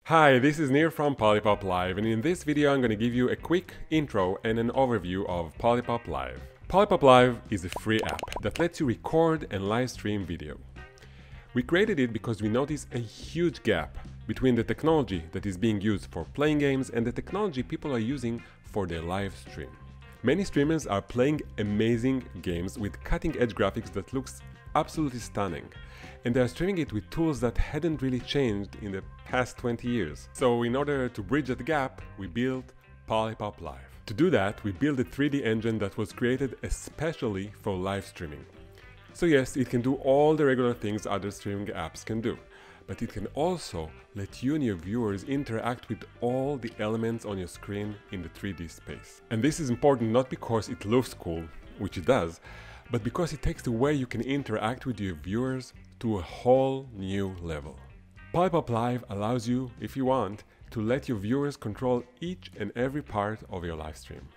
Hi, this is Nir from PolypopLive, and in this video I'm going to give you a quick intro and an overview of PolypopLive. PolypopLive is a free app that lets you record and live stream video. We created it because we noticed a huge gap between the technology that is being used for playing games and the technology people are using for their live stream. Many streamers are playing amazing games with cutting-edge graphics that looks absolutely stunning, and they are streaming it with tools that hadn't really changed in the past 20 years. So in order to bridge that gap, we built PolypopLive. To do that, we built a 3D engine that was created especially for live streaming. So yes, it can do all the regular things other streaming apps can do, but it can also let you and your viewers interact with all the elements on your screen in the 3D space. And this is important not because it looks cool, which it does, but because it takes the way you can interact with your viewers to a whole new level. PolypopLive allows you, if you want, to let your viewers control each and every part of your live stream.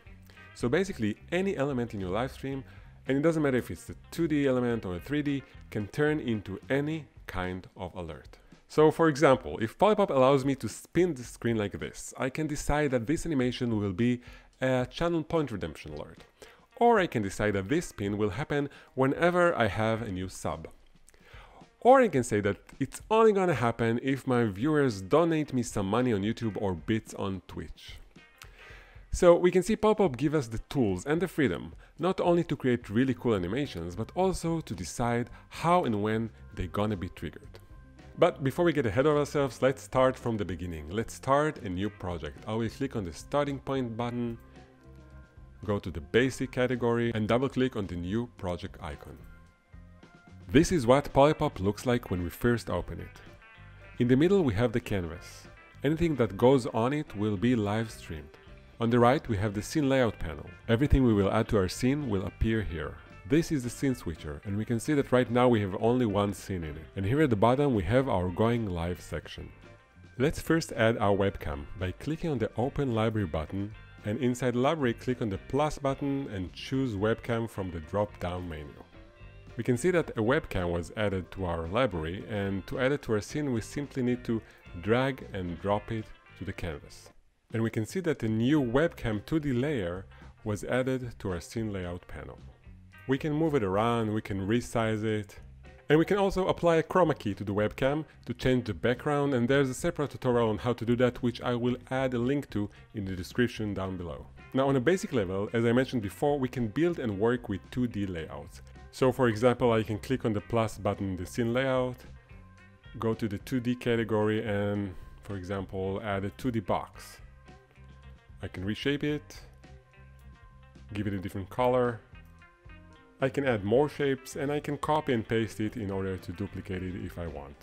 So basically, any element in your live stream, and it doesn't matter if it's a 2D element or a 3D, can turn into any kind of alert. So for example, if PolyPop allows me to spin the screen like this, I can decide that this animation will be a channel point redemption alert. Or I can decide that this spin will happen whenever I have a new sub. Or I can say that it's only gonna happen if my viewers donate me some money on YouTube or bits on Twitch. So we can see PolyPop give us the tools and the freedom, not only to create really cool animations, but also to decide how and when they're gonna be triggered. But before we get ahead of ourselves, let's start from the beginning. Let's start a new project. I will click on the starting point button, go to the basic category and double click on the new project icon. This is what PolyPop looks like when we first open it. In the middle we have the canvas. Anything that goes on it will be live streamed. On the right we have the scene layout panel. Everything we will add to our scene will appear here. This is the scene switcher, and we can see that right now we have only one scene in it. And here at the bottom we have our going live section. Let's first add our webcam by clicking on the open library button, and inside the library click on the plus button and choose webcam from the drop-down menu. We can see that a webcam was added to our library, and to add it to our scene we simply need to drag and drop it to the canvas. And we can see that a new webcam 2D layer was added to our scene layout panel. We can move it around, we can resize it, and we can also apply a chroma key to the webcam to change the background, and there's a separate tutorial on how to do that, which I will add a link to in the description down below. Now on a basic level, as I mentioned before, we can build and work with 2D layouts. So for example, I can click on the plus button in the scene layout, go to the 2D category and, for example, add a 2D box. I can reshape it, give it a different color. I can add more shapes, and I can copy and paste it in order to duplicate it if I want.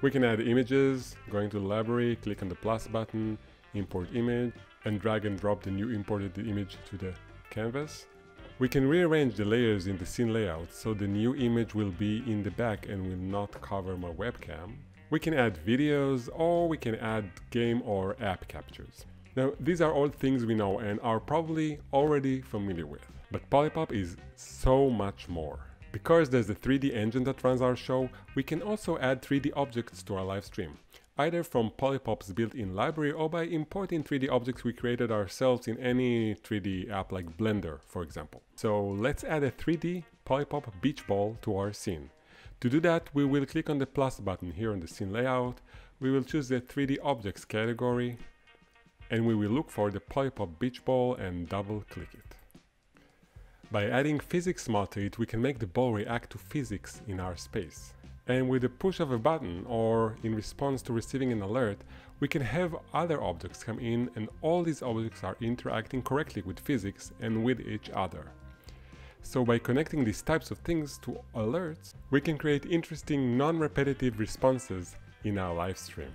We can add images, going to the library, click on the plus button, import image, and drag and drop the new imported image to the canvas. We can rearrange the layers in the scene layout so the new image will be in the back and will not cover my webcam. We can add videos, or we can add game or app captures. Now, these are all things we know and are probably already familiar with. But PolyPop is so much more. Because there's a 3D engine that runs our show, we can also add 3D objects to our live stream, either from PolyPop's built-in library or by importing 3D objects we created ourselves in any 3D app like Blender, for example. So let's add a 3D PolyPop beach ball to our scene. To do that, we will click on the plus button here on the scene layout, we will choose the 3D objects category, and we will look for the PolyPop beach ball and double click it. By adding physics mod to it, we can make the ball react to physics in our space. And with the push of a button, or in response to receiving an alert, we can have other objects come in, and all these objects are interacting correctly with physics and with each other. So by connecting these types of things to alerts, we can create interesting non-repetitive responses in our live stream.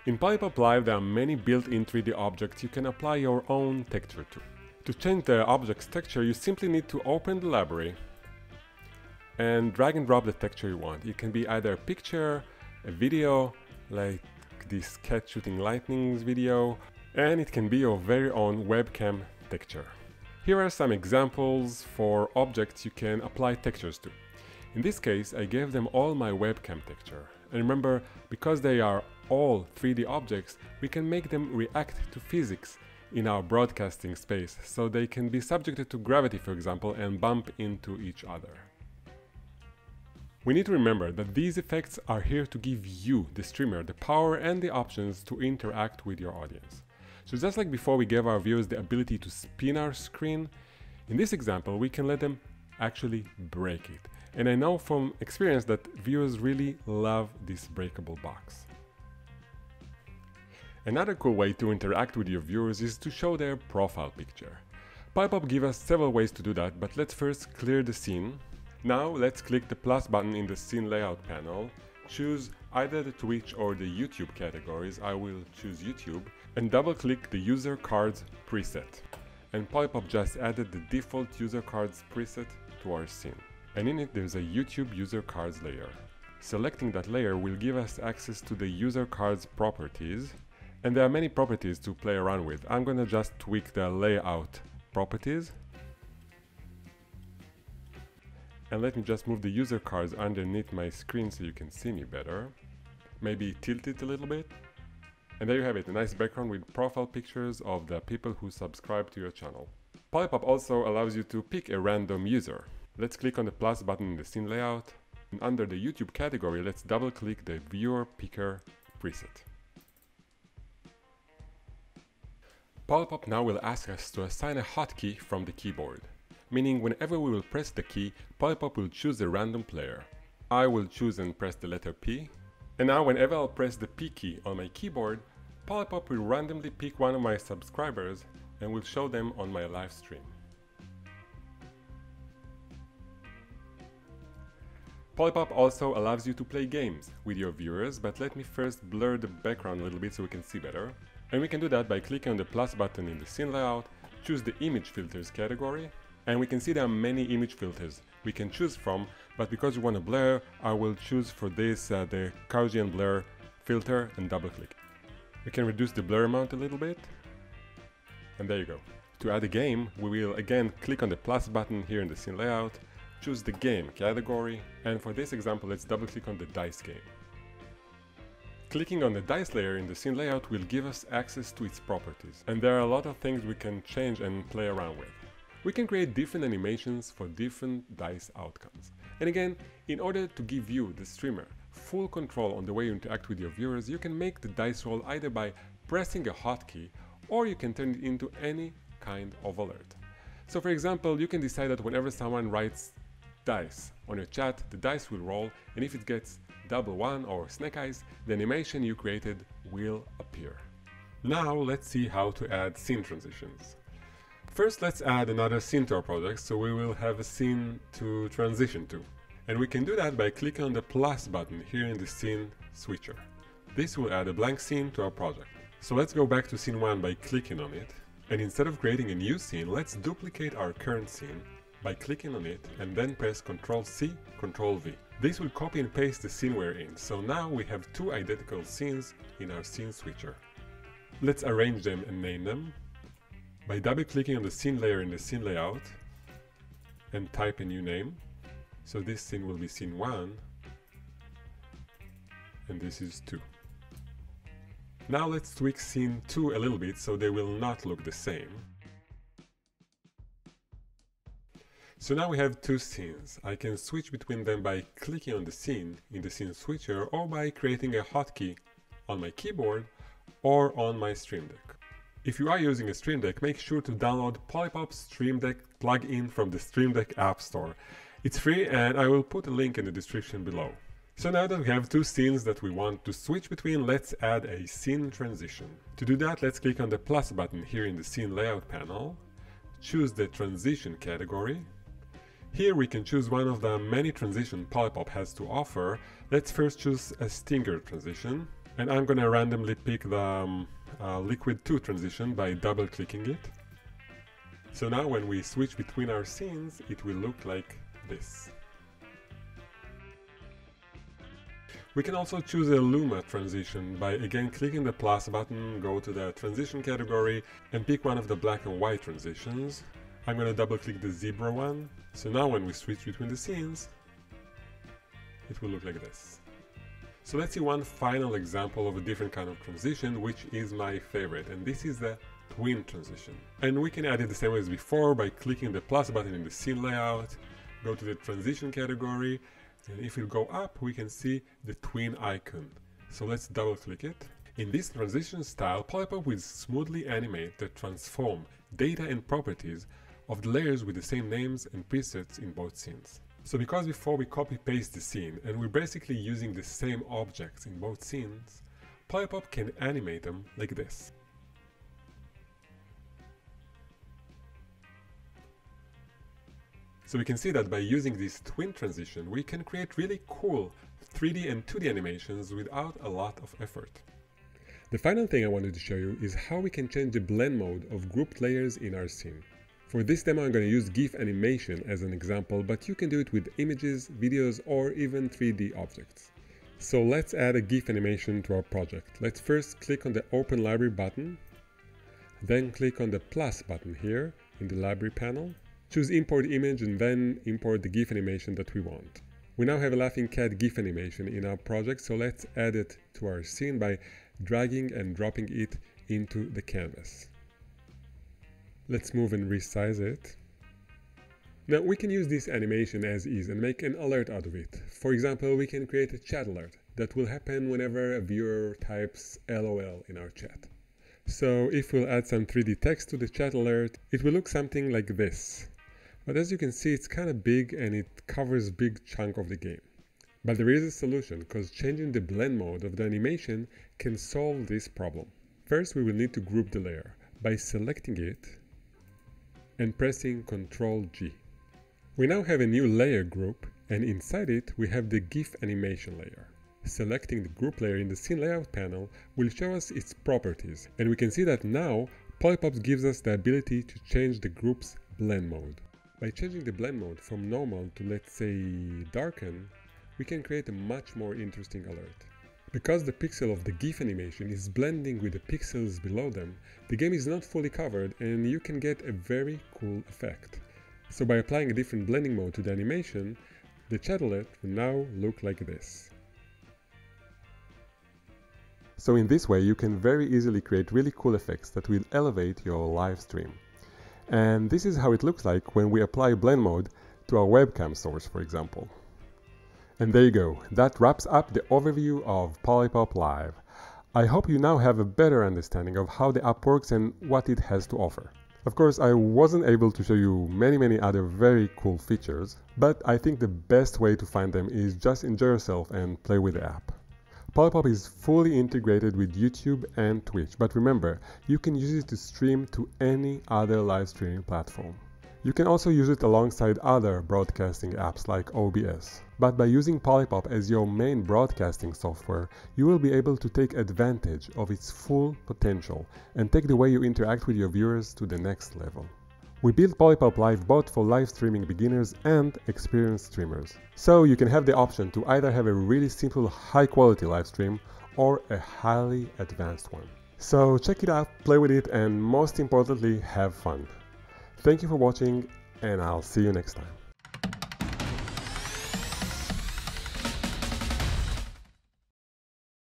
In PolypopLive there are many built-in 3D objects you can apply your own texture to. To change the object's texture, you simply need to open the library and drag and drop the texture you want. It can be either a picture, a video, like this cat shooting lightnings video, and it can be your very own webcam texture. Here are some examples for objects you can apply textures to. In this case, I gave them all my webcam texture, And remember, because they are all 3D objects, we can make them react to physics in our broadcasting space, so they can be subjected to gravity, for example, and bump into each other. We need to remember that these effects are here to give you, the streamer, the power and the options to interact with your audience. So just like before we gave our viewers the ability to spin our screen, in this example we can let them actually break it. And I know from experience that viewers really love this breakable box. Another cool way to interact with your viewers is to show their profile picture. PolyPop gives us several ways to do that, but let's first clear the scene. Now let's click the plus button in the scene layout panel, choose either the Twitch or the YouTube categories, I will choose YouTube, and double click the user cards preset. And PolyPop just added the default user cards preset to our scene. And in it there's a YouTube user cards layer. Selecting that layer will give us access to the user cards properties, and there are many properties to play around with. I'm gonna just tweak the layout properties. And let me just move the user cards underneath my screen so you can see me better. Maybe tilt it a little bit. And there you have it, a nice background with profile pictures of the people who subscribe to your channel. PolyPop also allows you to pick a random user. Let's click on the plus button in the scene layout. And under the YouTube category, let's double click the viewer picker preset. PolyPop now will ask us to assign a hotkey from the keyboard, meaning whenever we will press the key, PolyPop will choose a random player. I will choose and press the letter P, and now whenever I'll press the P key on my keyboard, PolyPop will randomly pick one of my subscribers and will show them on my live stream. PolyPop also allows you to play games with your viewers, but let me first blur the background a little bit so we can see better. And we can do that by clicking on the plus button in the scene layout, choose the image filters category, and we can see there are many image filters we can choose from, but because we want to blur, I will choose for this the Gaussian blur filter and double click. We can reduce the blur amount a little bit, and there you go. To add a game, we will again click on the plus button here in the scene layout, choose the game category, and for this example let's double click on the dice game. Clicking on the dice layer in the scene layout will give us access to its properties, and there are a lot of things we can change and play around with. We can create different animations for different dice outcomes. And again, in order to give you, the streamer, full control on the way you interact with your viewers, you can make the dice roll either by pressing a hotkey, or you can turn it into any kind of alert. So for example, you can decide that whenever someone writes dice on your chat, the dice will roll, and if it gets double one or snake eyes, the animation you created will appear. Now let's see how to add scene transitions. First, let's add another scene to our project, so we will have a scene to transition to. And we can do that by clicking on the plus button here in the scene switcher. This will add a blank scene to our project. So let's go back to scene 1 by clicking on it. And instead of creating a new scene, let's duplicate our current scene by clicking on it and then press Ctrl+C, Ctrl+V. This will copy and paste the scene we're in, so now we have two identical scenes in our scene switcher. Let's arrange them and name them by double-clicking on the scene layer in the scene layout and type a new name. So this scene will be scene 1 and this is 2. Now let's tweak scene 2 a little bit so they will not look the same. So now we have two scenes. I can switch between them by clicking on the scene in the scene switcher, or by creating a hotkey on my keyboard or on my Stream Deck. If you are using a Stream Deck, make sure to download PolyPop Stream Deck plugin from the Stream Deck App Store. It's free and I will put a link in the description below. So now that we have two scenes that we want to switch between, let's add a scene transition. To do that, let's click on the plus button here in the scene layout panel, choose the transition category. Here we can choose one of the many transitions PolyPop has to offer. Let's first choose a stinger transition, and I'm gonna randomly pick the Liquid 2 transition by double clicking it. So now when we switch between our scenes, it will look like this. We can also choose a Luma transition by again clicking the plus button, go to the transition category and pick one of the black and white transitions. I'm going to double click the zebra one, so now when we switch between the scenes, it will look like this. So let's see one final example of a different kind of transition, which is my favorite, and this is the twin transition. And we can add it the same way as before by clicking the plus button in the scene layout, go to the transition category, and if we go up, we can see the twin icon. So let's double click it. In this transition style, PolyPop will smoothly animate the transform, data and properties of the layers with the same names and presets in both scenes. So because before we copy-paste the scene and we're basically using the same objects in both scenes, PolyPop can animate them like this. So we can see that by using this twin transition, we can create really cool 3D and 2D animations without a lot of effort. The final thing I wanted to show you is how we can change the blend mode of grouped layers in our scene. For this demo, I'm going to use GIF animation as an example, but you can do it with images, videos, or even 3D objects. So let's add a GIF animation to our project. Let's first click on the Open Library button, then click on the plus button here in the library panel. Choose Import Image and then import the GIF animation that we want. We now have a laughing cat GIF animation in our project, so let's add it to our scene by dragging and dropping it into the canvas. Let's move and resize it. Now we can use this animation as is and make an alert out of it. For example, we can create a chat alert that will happen whenever a viewer types LOL in our chat. So if we'll add some 3D text to the chat alert, it will look something like this. But as you can see, it's kind of big and it covers a big chunk of the game. But there is a solution, because changing the blend mode of the animation can solve this problem. First, we will need to group the layer by selecting it and pressing Ctrl G. We now have a new layer group, and inside it we have the GIF animation layer. Selecting the group layer in the scene layout panel will show us its properties, and we can see that now PolyPop gives us the ability to change the group's blend mode. By changing the blend mode from normal to, let's say, darken, we can create a much more interesting alert. Because the pixel of the GIF animation is blending with the pixels below them, the game is not fully covered and you can get a very cool effect. So by applying a different blending mode to the animation, the chat alert will now look like this. So in this way you can very easily create really cool effects that will elevate your live stream. And this is how it looks like when we apply blend mode to our webcam source, for example. And there you go, that wraps up the overview of PolypopLive. I hope you now have a better understanding of how the app works and what it has to offer. Of course, I wasn't able to show you many other very cool features, but I think the best way to find them is just enjoy yourself and play with the app. PolyPop is fully integrated with YouTube and Twitch, but remember, you can use it to stream to any other live streaming platform. You can also use it alongside other broadcasting apps like OBS. But by using PolyPop as your main broadcasting software, you will be able to take advantage of its full potential and take the way you interact with your viewers to the next level. We built PolypopLive both for live streaming beginners and experienced streamers. So you can have the option to either have a really simple high-quality live stream or a highly advanced one. So check it out, play with it, and most importantly, have fun. Thank you for watching, and I'll see you next time.